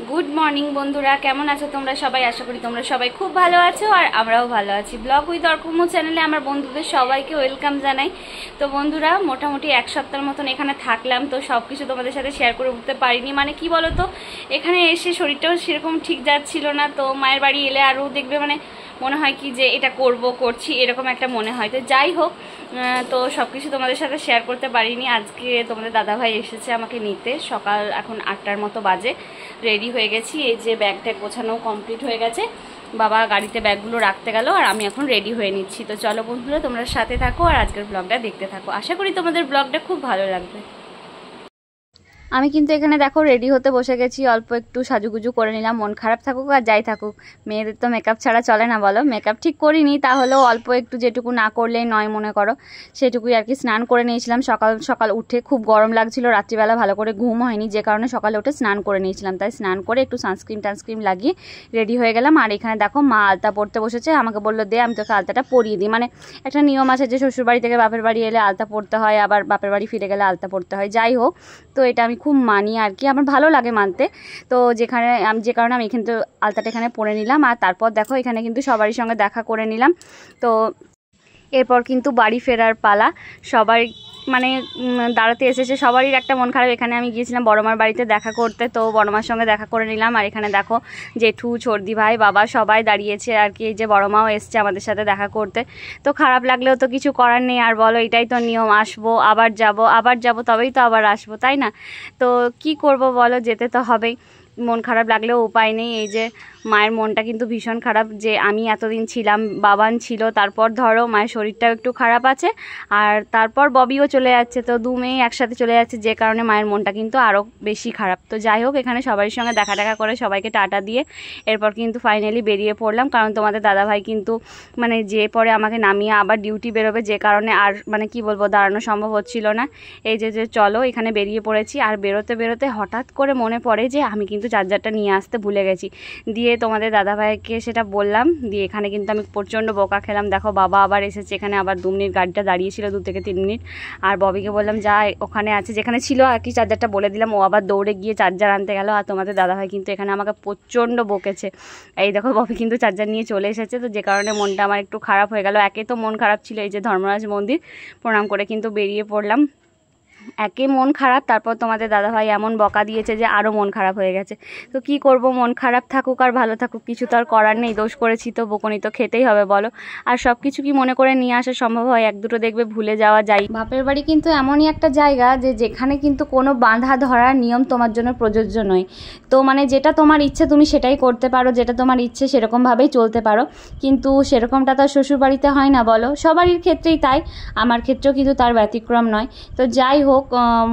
Good morning বন্ধুরা, কেমন আছো তোমরা সবাই? আশা করি তোমরা সবাই খুব ভালো আছো আর আমরাও ভালো আছি। ব্লগ উইথ অর্কমু চ্যানেলে আমার বন্ধুদের সবাইকে ওয়েলকাম জানাই। তো বন্ধুরা, মোটামুটি এক সপ্তাহের মতন এখানে থাকলাম, তো সব কিছু তোমাদের সাথে শেয়ার করে উঠতে পারিনি। মানে কি বলো তো, এখানে এসে শরীরটাও সেরকম ঠিক যাচ্ছিল না। তো মায়ের বাড়ি এলে আরও দেখবে মানে মনে হয় কি যে এটা করছি এরকম একটা মনে হয়। তো যাই হোক, তো সব কিছু তোমাদের সাথে শেয়ার করতে পারিনি। আজকে তোমাদের দাদাভাই এসেছে আমাকে নিতে, সকাল এখন 8টার মতো বাজে। রেডি হয়ে গেছি, এই যে ব্যাগ ট্যাগ গোছানো কমপ্লিট হয়ে গেছে। বাবা গাড়িতে ব্যাগগুলো রাখতে গেল আর আমি এখন রেডি হয়ে নিচ্ছি। তো চলো বন্ধুরা, তোমরা সাথে থাকো আর আজকের ব্লগটা দেখতে থাকো। আশা করি তোমাদের ব্লগটা খুব ভালো লাগবে। আমি কিন্তু এখানে দেখো রেডি হতে বসে গেছি, অল্প একটু সাজুগুজু করে নিলাম। মন খারাপ থাকুক আর যাই থাকুক, মেয়েদের তো মেকআপ ছাড়া চলে না বলো। মেকআপ ঠিক করিনি, তাহলেও অল্প একটু যেটুকু না করলেই নয় মনে করো, সেটুকুই আর কি। স্নান করে নিয়েছিলাম সকাল সকাল উঠে, খুব গরম লাগছিল, রাত্রিবেলা ভালো করে ঘুম হয়নি, যে কারণে সকালে উঠে স্নান করে নিয়েছিলাম। তাই স্নান করে একটু সানস্ক্রিন লাগিয়ে রেডি হয়ে গেলাম। আর এখানে দেখো মা আলতা পরতে বসেছে, আমাকে বললো দে আমি তোকে আলতাটা পরিয়ে দিই। মানে একটা নিয়ম আছে যে শ্বশুরবাড়ি থেকে বাপের বাড়ি এলে আলতা পরতে হয়, আবার বাপের বাড়ি ফিরে গেলে আলতা পরতে হয়। যাই হোক, তো এটা আমি খুব মানি আর কি, আমার ভালো লাগে মানতে। তো যে কারণে আমি কিন্তু আলতাটা এখানে পরে নিলাম। আর তারপর দেখো এখানে কিন্তু সবারই সঙ্গে দেখা করে নিলাম। তো এরপর কিন্তু বাড়ি ফেরার পালা। সবাই মানে দাঁড়াতে এসেছে, সবারই একটা মন খারাপ। এখানে আমি গিয়েছিলাম বড়মার বাড়িতে দেখা করতে, তো বড়মার সঙ্গে দেখা করে নিলাম। আর এখানে দেখো জেঠু, ছর্দি ভাই, বাবা সবাই দাঁড়িয়েছে আর কি। এই যে বড়মাও এসছে আমাদের সাথে দেখা করতে। তো খারাপ লাগলেও তো কিছু করার নেই, আর বলো এটাই তো নিয়ম, আসবো আবার যাব তবেই তো আবার আসবো, তাই না? তো কি করব বলো, যেতে তো হবেই। মন খারাপ লাগলেও উপায় নেই। এই যে মায়ের মনটা কিন্তু ভীষণ খারাপ যে আমি এতদিন ছিলাম, বাবান ছিল, তারপর ধরো মায়ের শরীরটাও একটু খারাপ আছে, আর তারপর ববিও চলে যাচ্ছে। তো দু মেয়ে একসাথে চলে যাচ্ছে, যে কারণে মায়ের মনটা কিন্তু আরও বেশি খারাপ। তো যাই হোক, এখানে সবারই সঙ্গে দেখা করে সবাইকে টাটা দিয়ে এরপর কিন্তু ফাইনালি বেরিয়ে পড়লাম। কারণ তোমাদের দাদাভাই কিন্তু মানে যে পরে আমাকে নামিয়ে আবার ডিউটি বেরোবে, যে কারণে আর মানে কি বলবো, দাঁড়ানো সম্ভব হচ্ছিল না। এই যে চলো এখানে বেরিয়ে পড়েছি। আর বেরোতে হঠাৎ করে মনে পড়ে যে আমি কিন্তু চার্জারটা নিয়ে আসতে ভুলে গেছি। দিয়ে তোমাদের দাদাভাইকে সেটা বললাম, দিয়ে এখানে কিন্তু আমি প্রচণ্ড বোকা খেলাম। দেখো বাবা আবার এসেছে, এখানে আবার 2 মিনিট গাড়িটা দাঁড়িয়েছিল, 2 থেকে 3 মিনিট। আর ববিকে বললাম যা ওখানে আছে, যেখানে ছিল আর কি চার্জারটা বলে দিলাম, ও আবার দৌড়ে গিয়ে চার্জার আনতে গেল। আর তোমাদের দাদাভাই কিন্তু এখানে আমাকে প্রচণ্ড বকেছে। এই দেখো ববি কিন্তু চার্জার নিয়ে চলে এসেছে। তো যে কারণে মনটা আমার একটু খারাপ হয়ে গেল। একে তো মন খারাপ ছিল, এই যে ধর্মরাজ মন্দির প্রণাম করে কিন্তু বেরিয়ে পড়লাম। একে মন খারাপ, তারপর তোমাদের দাদাভাই এমন বকা দিয়েছে যে আরও মন খারাপ হয়ে গেছে। তো কি করব, মন খারাপ থাকুক আর ভালো থাকুক, কিছু তো আর করার নেই। দোষ করেছি তো বকুনি তো খেতেই হবে বলো। আর সব কিছু কি মনে করে নিয়ে আসা সম্ভব হয়? এক দুটো দেখবে ভুলে যাওয়া যায়। বাপের বাড়ি কিন্তু এমনই একটা জায়গা যে যেখানে কিন্তু কোনো বাঁধা ধরার নিয়ম তোমার জন্য প্রযোজ্য নয়। তো মানে যেটা তোমার ইচ্ছে তুমি সেটাই করতে পারো, যেটা তোমার ইচ্ছে সেরকমভাবেই চলতে পারো। কিন্তু সেরকমটা তো শ্বশুরবাড়িতে হয় না বলো, সবারই ক্ষেত্রেই তাই, আমার ক্ষেত্রেও কিন্তু তার ব্যতিক্রম নয়। তো যাই হোক,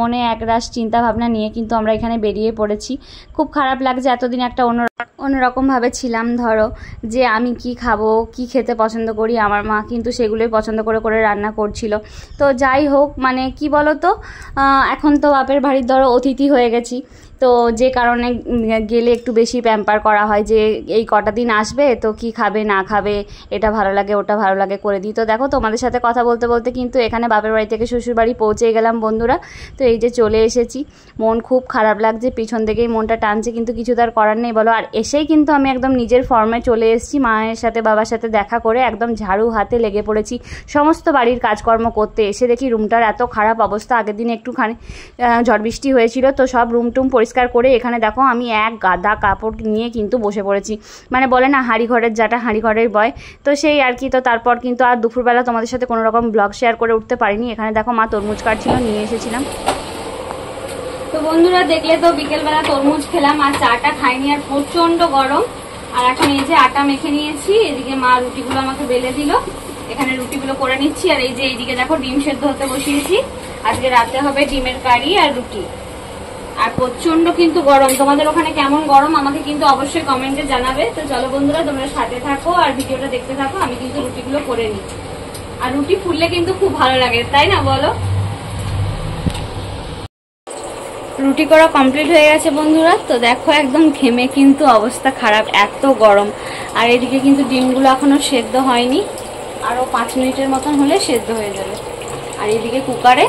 মনে একরাশ চিন্তা ভাবনা নিয়ে কিন্তু আমরা এখানে বেরিয়ে পড়েছি। খুব খারাপ লাগছে, এতদিন একটা অন্যরকমভাবে ছিলাম, ধরো যে আমি কি খাবো, কি খেতে পছন্দ করি, আমার মা কিন্তু সেগুলোই পছন্দ করে রান্না করছিল। তো যাই হোক, মানে কি বলো তো, এখন তো বাপের বাড়ির ধরো অতিথি হয়ে গেছি, তো যে কারণে গেলে একটু বেশি প্যাম্পার করা হয় যে এই কটা দিন আসবে তো কি খাবে না খাবে, এটা ভালো লাগে ওটা ভালো লাগে করে দিই। তো দেখো তোমাদের সাথে কথা বলতে বলতে কিন্তু এখানে বাপের বাড়ি থেকে শ্বশুর বাড়ি পৌঁছেই গেলাম বন্ধুরা। তো এই যে চলে এসেছি, মন খুব খারাপ লাগছে, পিছন থেকেই মনটা টানছে, কিন্তু কিছু তার করার নেই বলো। আর এসেই কিন্তু আমি একদম নিজের ফর্মে চলে এসেছি, মায়ের সাথে বাবার সাথে দেখা করে একদম ঝাড়ু হাতে লেগে পড়েছি সমস্ত বাড়ির কাজকর্ম করতে। এসে দেখি রুমটার এত খারাপ অবস্থা, আগের দিন একটুখানি ঝড় বৃষ্টি হয়েছিল, তো সব রুম টুম পরিষ্কার করে এখানে দেখো আমি এক গাদা কাপড় নিয়ে কিন্তু বসে পড়েছি। মানে বলে না হাঁড়ি ঘরের যাটা হাঁড়ি ঘরের বয়, তো সেই আর কি। তো তারপর কিন্তু আর দুপুরবেলা তোমাদের সাথে কোনো রকম ব্লগ শেয়ার করে উঠতে পারিনি। এখানে দেখো মা তরমুজ কাটছিল, নিয়ে এসেছিলাম। তো বন্ধুরা দেখলে তো বিকেলবেলা তরমুজ খেলাম, আর চাটা খাইনি, আর প্রচণ্ড গরম। আর এখন এই যে আটা মেখে নিয়েছি, এদিকে মা রুটিগুলো আমাকে বেলে দিল, এখানে রুটিগুলো করে নিচ্ছি। আর এই যে এইদিকে দেখো ডিম সেদ্ধ হতে বসিয়েছি, আজকে রাতে হবে ডিমের কারি আর রুটি। আর প্রচন্ড কিন্তু গরম, তোমাদের ওখানে কেমন গরম আমাকে কিন্তু অবশ্যই কমেন্টে জানাবে। তো চলো বন্ধুরা, তোমরা সাথে থাকো আর ভিডিওটা দেখতে থাকো, আমি কিন্তু রুটিগুলো করে নিই। আর রুটি ফুললে কিন্তু খুব ভালো লাগে, তাই না বলো? রুটি করা কমপ্লিট হয়ে গেছে বন্ধুরা। তো দেখো একদম ঘেমে কিন্তু অবস্থা খারাপ, এত গরম। আর এদিকে কিন্তু ডিমগুলো এখনো সেদ্ধ হয়নি, আরও 5 মিনিটের মতন হলে সেদ্ধ হয়ে যাবে। আর এদিকে কুকারে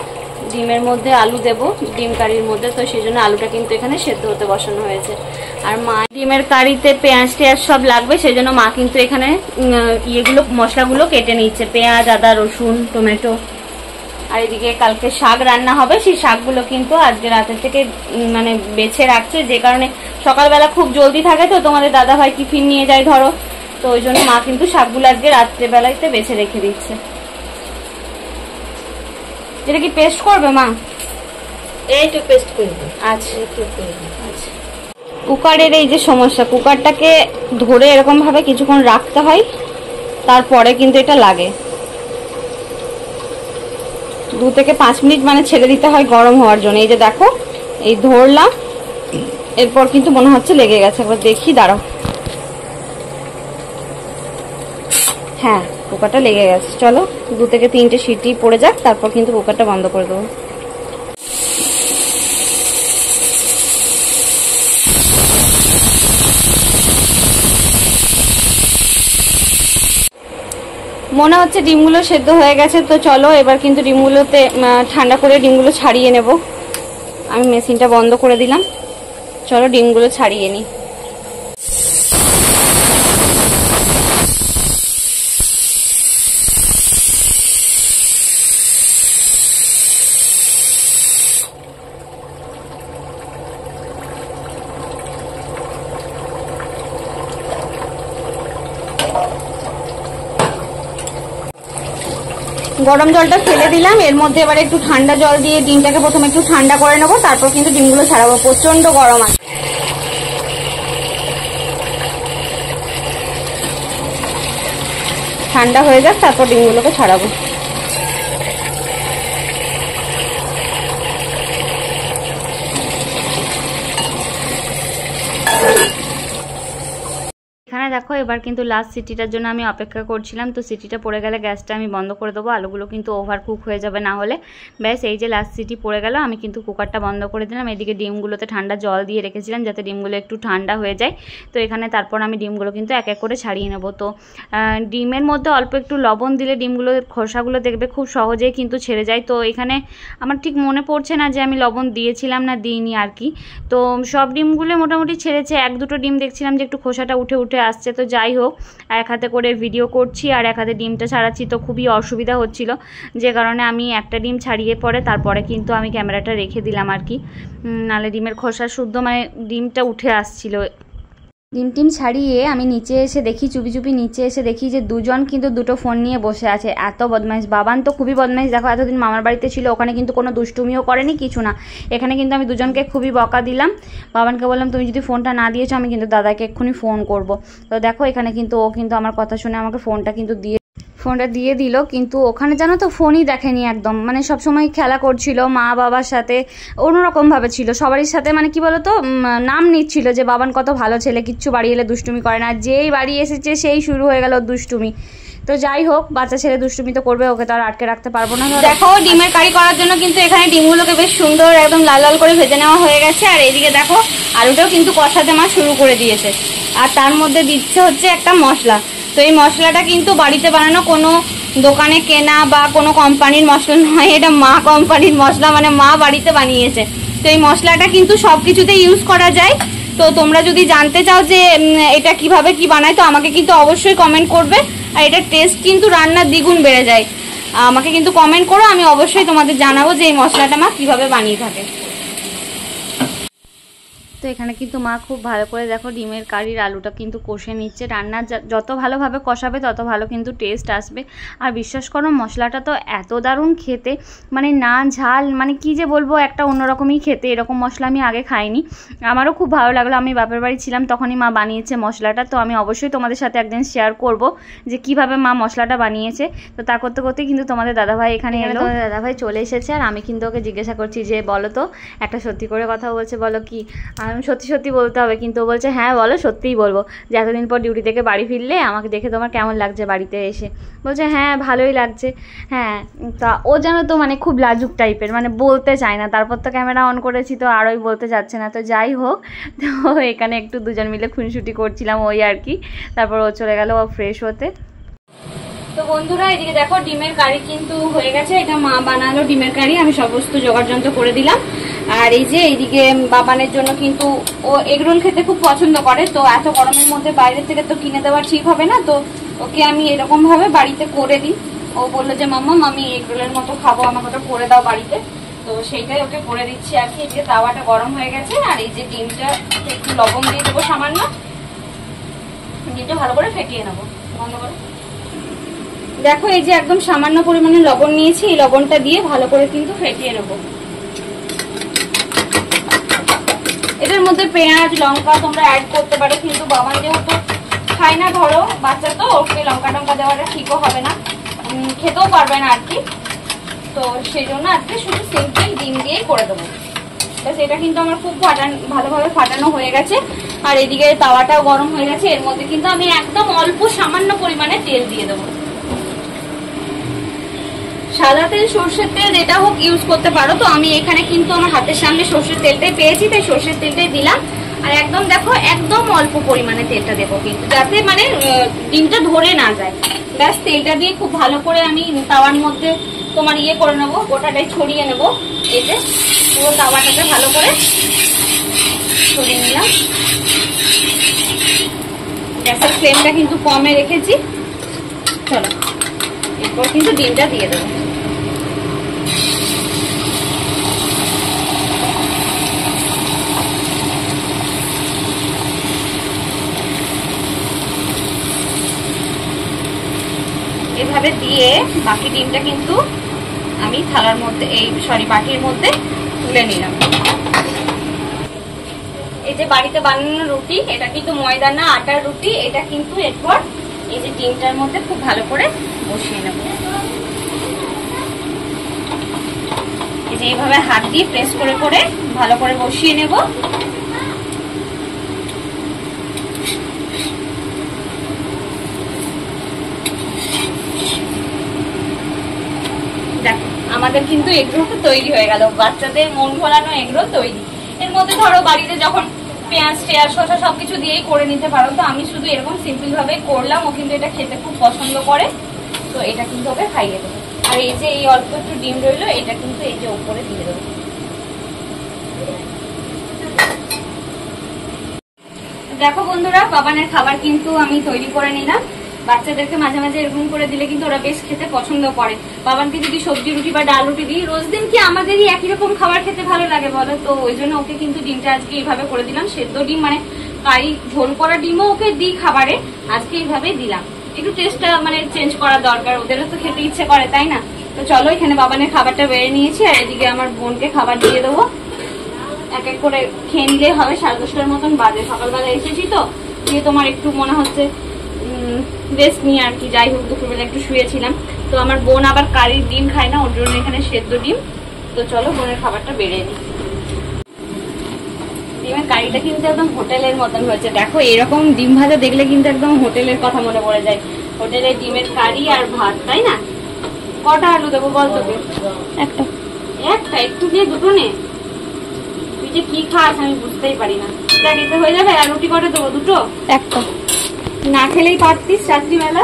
ডিমের মধ্যে আলু দেব, ডিম কারির মধ্যে, তো সেই জন্য আলুটা কিন্তু এখানে সেদ্ধ হতে বসানো হয়েছে। আর মা ডিমের কারিতে পেঁয়াজ টেয়াজ সব লাগবে, সেই জন্য মা কিন্তু এখানে ইয়েগুলো মশলাগুলো কেটে নিচ্ছে, পেঁয়াজ, আদা, রসুন, টমেটো। আর এদিকে কালকে শাক রান্না হবে, সেই শাকগুলো কিন্তু আজকে রাতের থেকে মানে বেছে রাখছে, যে কারণে সকালবেলা খুব জলদি থাকে তো তোমাদের দাদাভাই টিফিন নিয়ে যায় ধরো, তো ওই জন্য মা কিন্তু শাকগুলো আজকে রাত্রেবেলাতে বেছে রেখে দিচ্ছে। এটা কি পেস্ট করবে মা? এইটু পেস্ট করবে। আচ্ছা আচ্ছা। কুকারের এই যে সমস্যা, কুকারটাকে ধরে এরকম ভাবে কিছুক্ষণ রাখতে হয়, তারপরে কিন্তু এটা লাগে। 2 থেকে 5 মিনিট মানে ছেড়ে দিতে হয় গরম হওয়ার জন্য। এই যে দেখো, এই ধরলাম, এরপর কিন্তু মনে হচ্ছে লেগে গেছে। একবার দেখি, দাঁড়াও। হ্যাঁ, কুকারটা লেগে গেছে। চলো 2 থেকে 3টে সিটি পড়ে যাক, তারপর কিন্তু কুকারটা বন্ধ করে দেবো। মনে হচ্ছে ডিমগুলো সেদ্ধ হয়ে গেছে, তো চলো এবার কিন্তু ডিমগুলোতে ঠান্ডা করে ডিমগুলো ছাড়িয়ে নেব। আমি মেশিনটা বন্ধ করে দিলাম, চলো ডিমগুলো ছাড়িয়ে নিই। গরম জলটা ফেলে দিলাম, এর মধ্যে এবার একটু ঠান্ডা জল দিয়ে ডিমটাকে প্রথমে একটু ঠান্ডা করে নেবো, তারপর কিন্তু ডিমগুলো ছাড়াবো। প্রচন্ড গরম আছে। ঠান্ডা হয়ে যাক, তারপর ডিমগুলোকে ছাড়াবো। এখানে দেখো, এবার কিন্তু লাস্ট সিটিটার জন্য আমি অপেক্ষা করছিলাম, তো সিটিটা পড়ে গেলে গ্যাসটা আমি বন্ধ করে দেবো, আলুগুলো কিন্তু ওভার কুক হয়ে যাবে না হলে। ব্যাস, এই যে লাস্ট সিটি পড়ে গেল, আমি কিন্তু কুকারটা বন্ধ করে দিলাম। এদিকে ডিমগুলোতে ঠান্ডা জল দিয়ে রেখেছিলাম যাতে ডিমগুলো একটু ঠান্ডা হয়ে যায়। তো এখানে তারপর আমি ডিমগুলো কিন্তু এক এক করে ছাড়িয়ে নেব। তো ডিমের মধ্যে অল্প একটু লবণ দিলে ডিমগুলোর খোসাগুলো দেখবে খুব সহজেই কিন্তু ছেড়ে যায়। তো এখানে আমার ঠিক মনে পড়ছে না যে আমি লবণ দিয়েছিলাম না দিইনি আর কি। তো সব ডিমগুলো মোটামুটি ছেড়েছে, 1-2টো ডিম দেখছিলাম যে একটু খোসাটা উঠে উঠে আসছে। তো যাই হোক, এক হাতে করে ভিডিও করছি আর এক হাতে ডিমটা ছাড়াচ্ছি, তো খুবই অসুবিধা হচ্ছিল, যে কারণে আমি একটা ডিম ছাড়িয়ে তারপরে কিন্তু আমি ক্যামেরাটা রেখে দিলাম আর কি, নাহলে ডিমের খোসা শুদ্ধ মানে ডিমটা উঠে আসছিল। ডিম ছাড়িয়ে আমি নিচে এসে দেখি, চুপি চুপি নিচে এসে দেখি যে দুজন কিন্তু 2টো ফোন নিয়ে বসে আছে। এত বদমাইশ, বাবান তো খুবই বদমাইশ। দেখো, এতদিন মামার বাড়িতে ছিল, ওখানে কিন্তু কোনো দুষ্টুমিও করেনি, কিছু না। এখানে কিন্তু আমি দুজনকে খুবই বকা দিলাম। বাবানকে বললাম, তুমি যদি ফোনটা না দিয়েছো আমি কিন্তু দাদাকে এক্ষুনি ফোন করব। তো দেখো, এখানে কিন্তু ও কিন্তু আমার কথা শুনে আমাকে ফোনটা দিয়ে দিল, কিন্তু ওখানে জানো তো ফোনই দেখেনি একদম, মানে সবসময় খেলা করছিল মা বাবার সাথে, অন্যরকমভাবে ছিল সবারই সাথে, মানে কি বলতো, নাম নিচ্ছিল যে বাবান কত ভালো ছেলে, কিচ্ছু বাড়ি এলে দুষ্টুমি করে না। যেই বাড়ি এসেছে সেই শুরু হয়ে গেল দুষ্টুমি। তো যাই হোক, বাচ্চা ছেলে দুষ্টুমি তো করবে, ওকে তো আর আটকে রাখতে পারবো না। দেখো, ডিমের কারি করার জন্য কিন্তু এখানে ডিমগুলোকে বেশ সুন্দর একদম লাল লাল করে ভেজে নেওয়া হয়ে গেছে। আর এদিকে দেখো, আলুটাও কিন্তু কষাতে মা শুরু করে দিয়েছে, আর তার মধ্যে দিচ্ছে হচ্ছে একটা মশলা। তো এই মশলাটা কিন্তু বাড়িতে বানানো, কোনো দোকানে কেনা বা কোনো কোম্পানির মশলা নয়, এটা মা কোম্পানির মশলা, মানে মা বাড়িতে বানিয়েছে। তো এই মশলাটা কিন্তু সব কিছুতে ইউজ করা যায়। তো তোমরা যদি জানতে চাও যে এটা কিভাবে কি বানায়, তো আমাকে কিন্তু অবশ্যই কমেন্ট করবে। আর এটার টেস্ট কিন্তু রান্নার দ্বিগুণ বেড়ে যায়। আমাকে কিন্তু কমেন্ট করো, আমি অবশ্যই তোমাদের জানাবো যে এই মশলাটা মা কিভাবে বানিয়ে থাকে। তো এখানে কিন্তু মা খুব ভালো করে দেখো ডিমের কারির আলুটা কিন্তু কষে নিচ্ছে। রান্না যত ভালোভাবে কষাবে তত ভালো কিন্তু টেস্ট আসবে। আর বিশ্বাস করো, মশলাটা তো এত দারুণ খেতে, মানে না ঝাল, মানে কি যে বলবো, একটা অন্যরকমই খেতে। এরকম মশলা আমি আগে খাইনি, আমারও খুব ভালো লাগলো। আমি বাপের বাড়ি ছিলাম, তখনই মা বানিয়েছে মশলাটা। তো আমি অবশ্যই তোমাদের সাথে একদিন শেয়ার করব যে কিভাবে মা মশলাটা বানিয়েছে। তো তা করতে করতে কিন্তু তোমাদের দাদাভাই এখানে এলো, তোমাদের দাদাভাই চলে এসেছে। আর আমি কিন্তু ওকে জিজ্ঞাসা করছি যে বলো তো, একটা সত্যি করে কথা বলছে, বলো কি? সত্যি সত্যি বলতে হবে, কিন্তু ও বলছে হ্যাঁ বলো, সত্যিই বলবো, যে এতদিন পর ডিউটি থেকে বাড়ি ফিরলে আমাকে দেখে তোমার কেমন লাগছে বাড়িতে এসে? বলছে হ্যাঁ ভালোই লাগছে। হ্যাঁ, তা ও জানো তো মানে খুব লাজুক টাইপের, মানে বলতে চায় না। তারপর তো ক্যামেরা অন করেছি, তো আরোই বলতে যাচ্ছে না। তো যাই হোক, তো এখানে একটু দুজন মিলে খুনসুটি করছিলাম ওই আর কি। তারপর ও চলে গেল ও ফ্রেশ হতে। তো বন্ধুরা এদিকে দেখো ডিমের কারি কিন্তু হয়ে গেছে। এটা মা বানালো ডিমের কারি, আমি সমস্ত জোগাড় যন্ত্র করে দিলাম। আর এই যে এইদিকে বাবানের জন্য কিন্তু ও এগরোল খেতে খুব পছন্দ করে, তো এত গরমের মধ্যে বাইরে থেকে তো কিনে দেওয়া ঠিক হবে না, তো ওকে আমি এরকম ভাবে বাড়িতে করে দিই। ও বললো যে মাম্মা আমি এগরোলের মতো খাবো, আমাকে ওটা করে দাও বাড়িতে, তো সেইটাই ওকে করে দিচ্ছি আর কি। এদিকে তাওয়াটা গরম হয়ে গেছে, আর এই যে ডিমটা একটু লবণ দিয়ে দেবো সামান্য, ডিমটা ভালো করে ফেটিয়ে নেবো। বন্ধ করে দেখো এই যে একদম সামান্য পরিমাণে লবণ নিয়েছি, এই লবণটা দিয়ে ভালো করে কিন্তু ফেটিয়ে নেব। এটার মধ্যে পেঁয়াজ লঙ্কা তোমরা অ্যাড করতে পারো, কিন্তু বাবান যেহেতু খায় না, ধরো বাচ্চা তো ওকে লঙ্কা টঙ্কা দেওয়াটা ঠিকও হবে না, খেতেও পারবে না আর কি, তো সেই জন্য আজকে শুধু সিম্পল ডিম দিয়েই করে দেবো। ব্যাস এটা কিন্তু আমার খুব ভালোভাবে ফাটানো হয়ে গেছে। আর এদিকে তাওয়াটাও গরম হয়ে গেছে, এর মধ্যে কিন্তু আমি একদম অল্প সামান্য পরিমাণে তেল দিয়ে দেবো। সাদা তেল সর্ষের তেল যেটা হোক ইউজ করতে পারো, তো আমি এখানে কিন্তু আমার হাতের সামনে সর্ষের তেলটাই পেয়েছি, তাই সর্ষের তেলটাই দিলাম। আর একদম দেখো একদম অল্প পরিমাণে তেলটা দেবো, কিন্তু যাতে মানে ডিমটা ধরে না যায়। ব্যাস তেলটা দিয়ে খুব ভালো করে আমি তাওয়ার মধ্যে তোমার ইয়ে করে নেবো, গোটাটাই ছড়িয়ে নেবো। এই যে পুরো তাওয়াটাকে ভালো করে ছড়িয়ে নিলাম। গ্যাসের ফ্লেমটা কিন্তু কমে রেখেছি। চলো এরপর কিন্তু ডিমটা দিয়ে দেবো। এভাবে দিয়ে বাকি ডিমটা কিন্তু আমি থালার মধ্যে বাটির মধ্যে তুলে নিলাম। এই যে বাড়িতে বানানো রুটি, এটা কিন্তু ময়দা না আটার রুটি, এটা কিন্তু এরপর এই যে ডিমটার মধ্যে খুব ভালো করে বসিয়ে নেব। এই যে এইভাবে হাত দিয়ে প্রেস করে করে ভালো করে বসিয়ে নেব। দেখো আমাদের কিন্তু এগরোলটা তৈরি হয়ে গেল, বাচ্চাদের মন ভোলানো এগরোল তৈরি। এর মধ্যে ধরো বাড়িতে যখন পেঁয়াজ টেয়াজ শসা সবকিছু দিয়েই করে নিতে পারো, তো আমি শুধু এরকম সিম্পল ভাবে করলাম। ও কিন্তু এটা খেতে খুব পছন্দ করে, তো এটা কিন্তু ওকে খাইয়ে দেবো। আর এই যে এই অল্প একটু ডিম রইলো, এটা কিন্তু এই যে উপরে দিয়ে দেবো। দেখো বন্ধুরা বাবানের খাবার কিন্তু আমি তৈরি করে নিলাম। বাচ্চাদেরকে মাঝে মাঝে এরকম করে দিলে কিন্তু ওরা বেশ খেতে পছন্দ করে। বাবানকে যদি সবজি রুটি বা ডাল রুটি দিই, রোজ দিন কি আমাদেরই একই রকম খাবার খেতে ভালো লাগে বলো, তো ওই জন্য ওকে কিন্তু ডিমটা আজকে এইভাবে করে দিলাম। সেদ্ধ ডিম মানে কারি ঝোল করা ডিমও ওকে দিই খাবারে, আজকে এইভাবে দিলাম। একটু টেস্টটা মানে চেঞ্জ করা দরকার, ওদেরও তো খেতে ইচ্ছে করে তাই না। তো চলো এখানে বাবানের খাবারটা বেড়ে নিয়েছি, আর এদিকে আমার বোনকে খাবার দিয়ে দেবো। এক এক করে খেয়ে নিলেই হবে। 10:30টার মতন বাজে, সকালবেলা এসেছি তো, দিয়ে তোমার একটু মনে হচ্ছে রেস্ট নিয়ে আর কি। যাই হোক দুপুরবেলা একটু শুয়েছিলাম, তো আমার বোন আবার কারির ডিম খায় না, ওর জন্য এখানে সেদ্ধ ডিম। তো চলো বোনের খাবারটা বেড়ে নিই। ডিমের কারিটা কিন্তু একদম হোটেলের মতন হয়েছে। দেখো এরকম ডিম ভাজা দেখলে কিন্তু একদম হোটেলের কথা মনে পড়ে যায়। হোটেলের ডিমের কারি আর ভাত, তাই না? কটা আলু দেবো বল তোকে? একটা একটু দিয়ে দুটো নে। তুই যে কি খাস আমি বুঝতেই পারি না। দেখ এতে হয়ে যাবে। আর রুটি কটা দেবো? দুটো? একটা। না খেলেই পারতিস রাত্রিবেলা।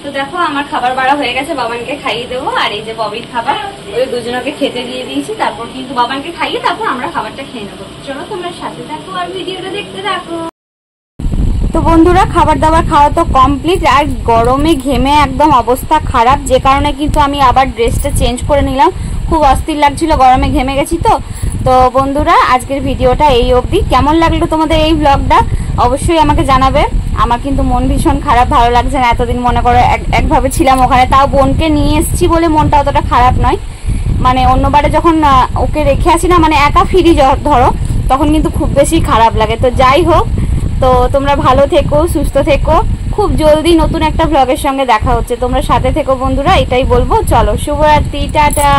তো দেখো আমার খাবার বাড়া হয়ে গেছে, বাবানকে খাইয়ে দেবো। আর এই যে ববির খাবার, ওই দুজনকে খেতে দিয়ে দিয়েছি। তারপর কিন্তু বাবানকে খাইয়ে তারপর আমরা খাবারটা খেয়ে নেবো। চলো তোমরা সাথে থাকো আর ভিডিওটা দেখতে থাকো। তো বন্ধুরা খাবার দাবার খাওয়া তো কমপ্লিট, আর গরমে ঘেমে একদম অবস্থা খারাপ, যে কারণে কিন্তু আমি আবার ড্রেসটা চেঞ্জ করে নিলাম। খুব অস্থির লাগছিল, গরমে ঘেমে গেছি তো। তো বন্ধুরা আজকের ভিডিওটা এই অবধি। কেমন লাগলো তোমাদের এই ব্লগটা অবশ্যই আমাকে জানাবে। আমার কিন্তু মন ভীষণ খারাপ, ভালো লাগছে না। এতদিন মনে করো একভাবে ছিলাম ওখানে, তাও বোনকে নিয়ে এসেছি বলে মনটা অতটা খারাপ নয়। মানে অন্যবারে যখন ওকে রেখে আসি না, মানে একা ফিরি ধরো, তখন কিন্তু খুব বেশি খারাপ লাগে। তো যাই হোক, তো তোমরা ভালো থেকো, সুস্থ থেকো। খুব জলদি নতুন একটা ব্লগের সঙ্গে দেখা হচ্ছে, তোমরা সাথে থেকো বন্ধুরা, এটাই বলবো। চলো শুভরাত্রি, টাটা।